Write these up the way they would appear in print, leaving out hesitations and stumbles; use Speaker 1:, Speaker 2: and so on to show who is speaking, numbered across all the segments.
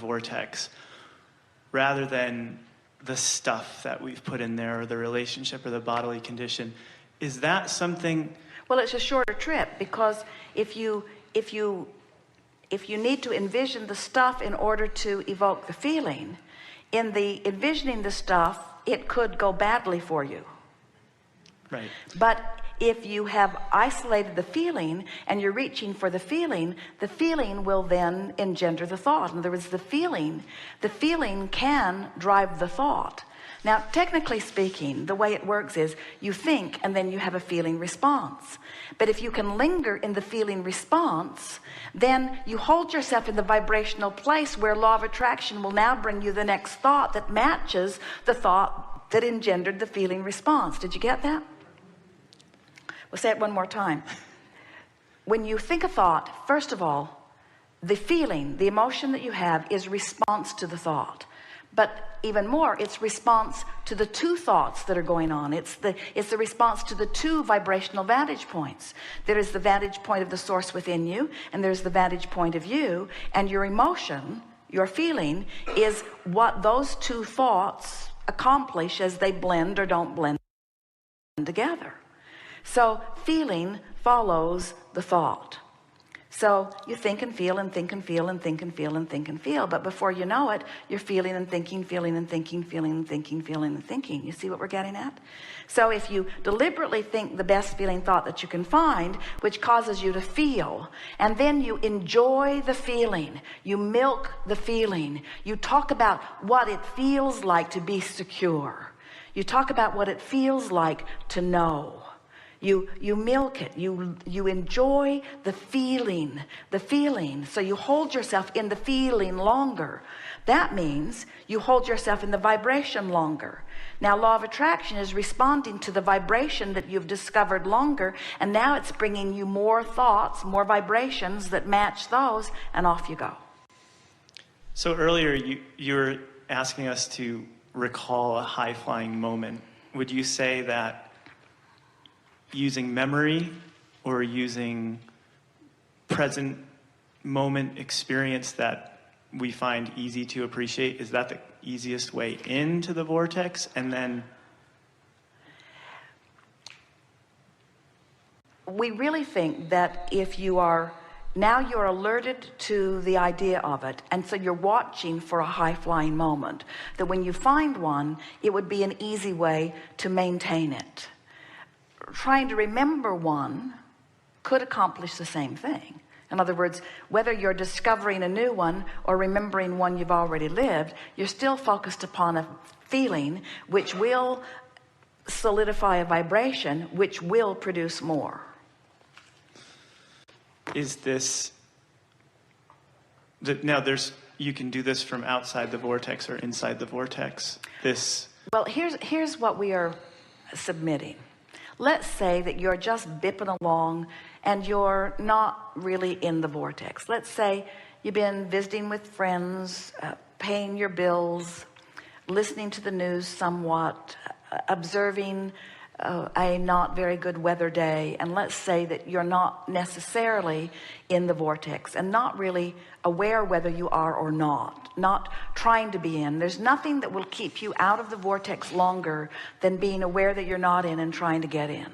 Speaker 1: vortex rather than the stuff that we've put in there, or the relationship, or the bodily condition. Is that something?
Speaker 2: Well, it's a shorter trip, because if you need to envision the stuff in order to evoke the feeling, in the envisioning the stuff, it could go badly for you.
Speaker 1: Right.
Speaker 2: But if you have isolated the feeling and you're reaching for the feeling will then engender the thought. In other words, the feeling can drive the thought. Now, technically speaking, the way it works is you think and then you have a feeling response. But if you can linger in the feeling response, then you hold yourself in the vibrational place where law of attraction will now bring you the next thought that matches the thought that engendered the feeling response. Did you get that? We'll say it one more time. When you think a thought, first of all, the feeling, the emotion that you have is response to the thought. But even more, it's response to the two thoughts that are going on. It's the response to the two vibrational vantage points. There is the vantage point of the source within you, and there's the vantage point of you, and your emotion, your feeling, is what those two thoughts accomplish as they blend or don't blend together. So feeling follows the thought. So you think and feel and think and feel and think and feel and think and feel, but before you know it, you're feeling and thinking, feeling and thinking, feeling and thinking, feeling and thinking. You see what we're getting at? So if you deliberately think the best feeling thought that you can find, which causes you to feel, and then you enjoy the feeling, you milk the feeling, you talk about what it feels like to be secure, you talk about what it feels like to know. You milk it, you enjoy the feeling, so you hold yourself in the feeling longer. That means you hold yourself in the vibration longer. Now, law of attraction is responding to the vibration that you've discovered longer, and now it's bringing you more thoughts, more vibrations that match those, and off you go.
Speaker 1: So earlier you were asking us to recall a high-flying moment. Would you say that using memory or using present moment experience that we find easy to appreciate, is that the easiest way into the vortex? And then
Speaker 2: we really think that if you are now you're alerted to the idea of it, and so you're watching for a high-flying moment, that when you find one, it would be an easy way to maintain it. Trying to remember one could accomplish the same thing. In other words, whether you're discovering a new one or remembering one you've already lived, you're still focused upon a feeling which will solidify a vibration which will produce more.
Speaker 1: Is this now you can do this from outside the vortex or inside the vortex? Well,
Speaker 2: here's what we are submitting. Let's say that you're just bipping along and you're not really in the vortex. Let's say you've been visiting with friends, paying your bills, listening to the news somewhat, observing a not very good weather day, and let's say that you're not necessarily in the vortex and not really aware whether you are or not trying to be in. There's nothing that will keep you out of the vortex longer than being aware that you're not in and trying to get in,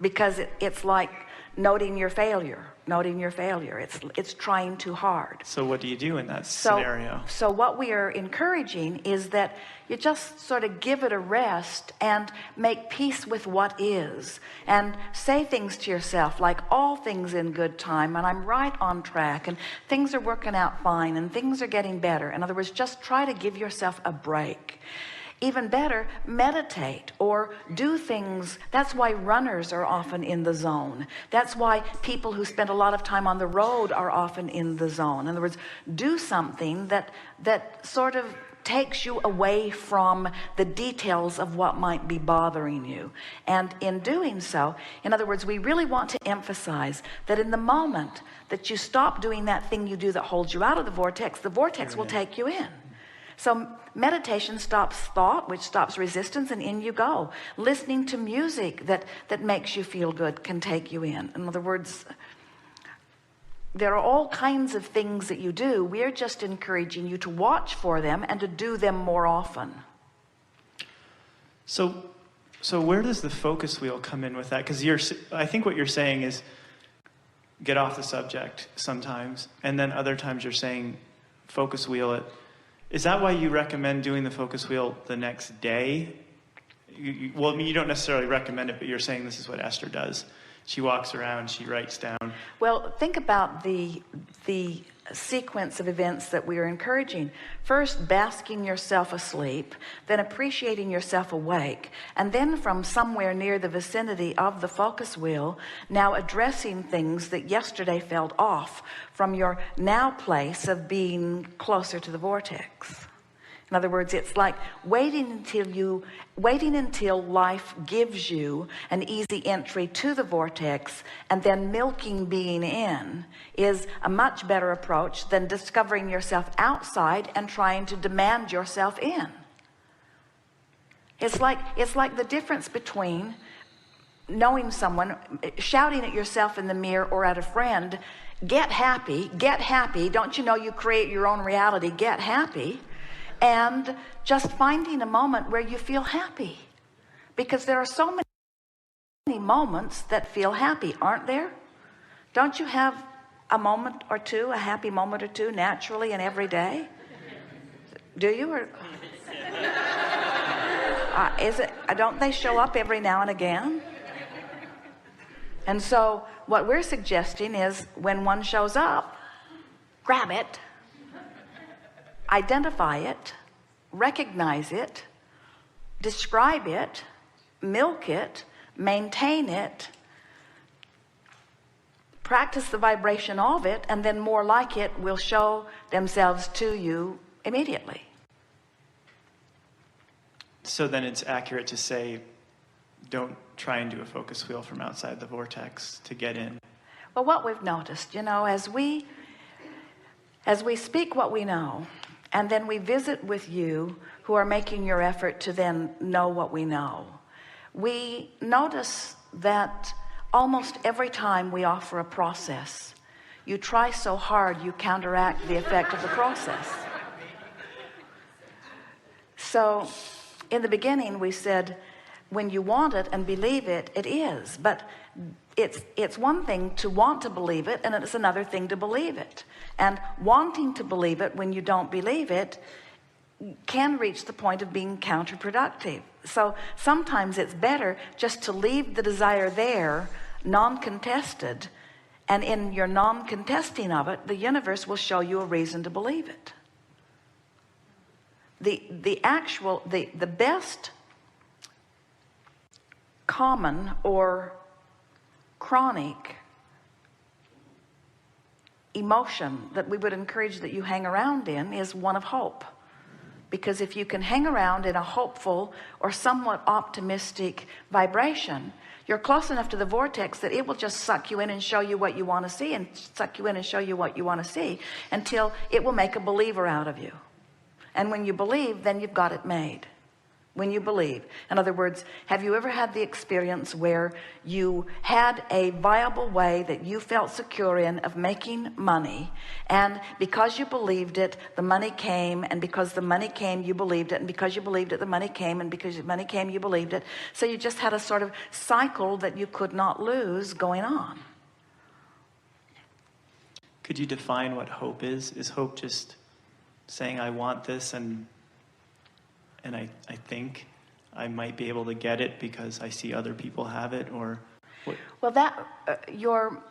Speaker 2: because it's like noting your failure. It's trying too hard.
Speaker 1: So what do you do in that scenario?
Speaker 2: So what we are encouraging is that you just sort of give it a rest and make peace with what is, and say things to yourself like, all things in good time, and I'm right on track, and things are working out fine, and things are getting better. In other words, just try to give yourself a break. Even better, meditate or do things. That's why runners are often in the zone. That's why people who spend a lot of time on the road are often in the zone. In other words, do something that sort of takes you away from the details of what might be bothering you. And in doing so, in other words, we really want to emphasize that in the moment that you stop doing that thing you do that holds you out of the vortex will take you in. So meditation stops thought, which stops resistance, and in you go. Listening to music that makes you feel good can take you in. In other words, there are all kinds of things that you do. We're just encouraging you to watch for them and to do them more often.
Speaker 1: So where does the focus wheel come in with that? Because I think what you're saying is get off the subject sometimes, and then other times you're saying focus wheel it. Is that why you recommend doing the focus wheel the next day? Well, I mean, you don't necessarily recommend it, but you're saying this is what Esther does. She walks around, she writes down.
Speaker 2: Well, think about the sequence of events that we are encouraging. First, basking yourself asleep, then appreciating yourself awake, and then from somewhere near the vicinity of the focus wheel, now addressing things that yesterday felt off from your now place of being closer to the vortex. In other words, it's like waiting until life gives you an easy entry to the vortex, and then milking being in is a much better approach than discovering yourself outside and trying to demand yourself in. It's like the difference between knowing someone, shouting at yourself in the mirror or at a friend, get happy, don't you know you create your own reality, get happy, and just finding a moment where you feel happy, because there are so many moments that feel happy, aren't there? Don't you have a moment or two, a happy moment or two naturally in every day? Do you? Or don't they show up every now and again? And so what we're suggesting is, when one shows up, grab it, identify it, recognize it, describe it, milk it, maintain it, practice the vibration of it, and then more like it will show themselves to you immediately. So then it's accurate to say, don't try and do a focus wheel from outside the vortex to get in. Well, what we've noticed, as we speak what we know, and then we visit with you who are making your effort to then know what we know, we notice that almost every time we offer a process, you try so hard you counteract the effect of the process. So in the beginning we said, when you want it and believe it, it is. But it's one thing to want to believe it, and it's another thing to believe it. And wanting to believe it when you don't believe it can reach the point of being counterproductive. So sometimes it's better just to leave the desire there, non-contested, and in your non-contesting of it, the universe will show you a reason to believe it. The best common or chronic emotion that we would encourage that you hang around in is one of hope. Because if you can hang around in a hopeful or somewhat optimistic vibration, you're close enough to the vortex that it will just suck you in and show you what you want to see, and suck you in and show you what you want to see, until it will make a believer out of you. And when you believe, then you've got it made. When you believe. In other words, have you ever had the experience where you had a viable way that you felt secure in of making money, and because you believed it, the money came, and because the money came, you believed it, and because you believed it, the money came, and because the money came, you believed it. So you just had a sort of cycle that you could not lose going on. Could you define what hope is? Is hope just saying, I want this, and I think I might be able to get it because I see other people have it? Or what? Well, that your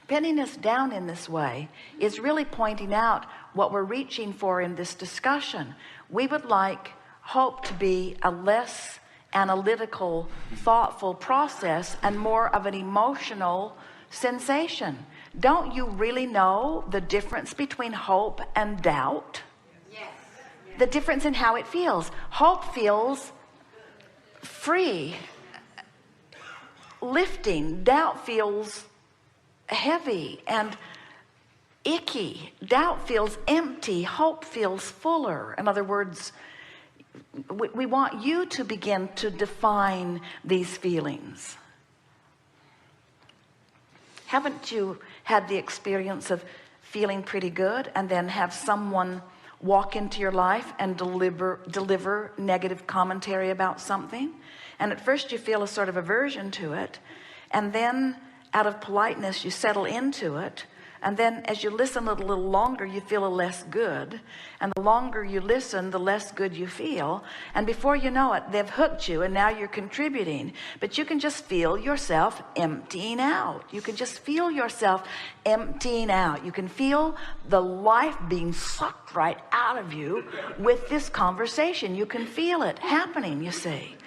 Speaker 2: pinning us down in this way is really pointing out what we're reaching for in this discussion. We would like hope to be a less analytical, thoughtful process and more of an emotional sensation. Don't you really know the difference between hope and doubt? The difference in how it feels. Hope feels free, lifting. Doubt feels heavy and icky. Doubt feels empty. Hope feels fuller. In other words, we want you to begin to define these feelings. Haven't you had the experience of feeling pretty good and then have someone walk into your life and deliver negative commentary about something, and at first you feel a sort of aversion to it, and then out of politeness you settle into it, and then as you listen a little longer you feel a less good, and the longer you listen the less good you feel, and before you know it they've hooked you and now you're contributing. But you can just feel yourself emptying out. You can just feel yourself emptying out. You can feel the life being sucked right out of you with this conversation. You can feel it happening, you see.